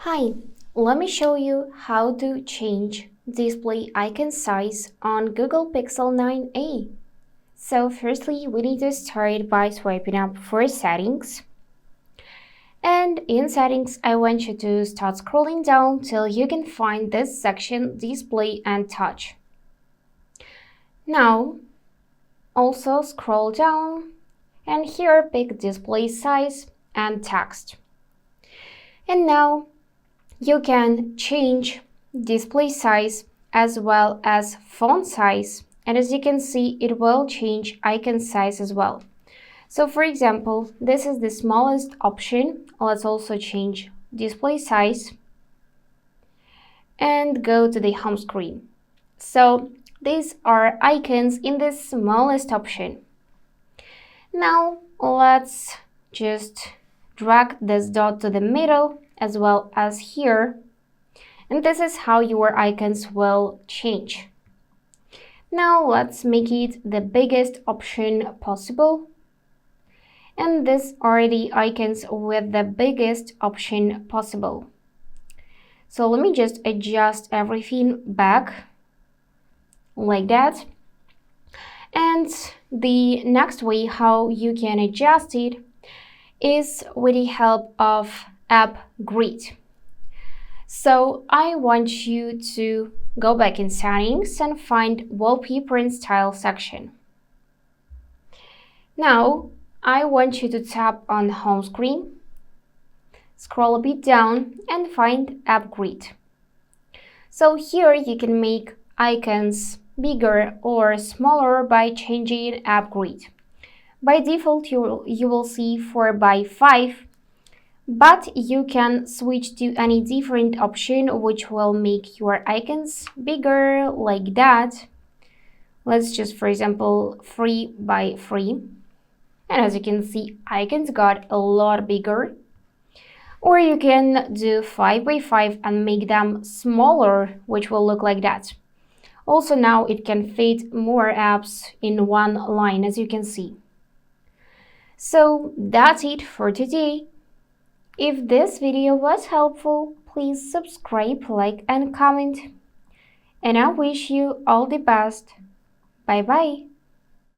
Hi, let me show you how to change display icon size on Google Pixel 9a. So firstly, we need to start by swiping up for settings. And in settings, I want you to start scrolling down till you can find this section, display and touch. Now, also scroll down and here pick display size and text. And now you can change display size as well as font size, and as you can see, it will change icon size as well. So for example, this is the smallest option. Let's also change display size and go to the home screen. So these are icons in the smallest option. Now let's just drag this dot to the middle as well as here. And this is how your icons will change. Now let's make it the biggest option possible. And these are the icons with the biggest option possible. So let me just adjust everything back like that. And the next way how you can adjust it is with the help of App Grid. So I want you to go back in settings and find wallpaper and style section. Now I want you to tap on home screen, scroll a bit down and find App Grid. So here you can make icons bigger or smaller by changing App Grid. By default you will see 4x5, but you can switch to any different option which will make your icons bigger like that. Let's just, for example, 3x3. And as you can see, icons got a lot bigger. Or you can do 5x5 and make them smaller, which will look like that. Also now it can fit more apps in one line, as you can see. So that's it for today. If this video was helpful, please subscribe, like and comment. And I wish you all the best. Bye bye.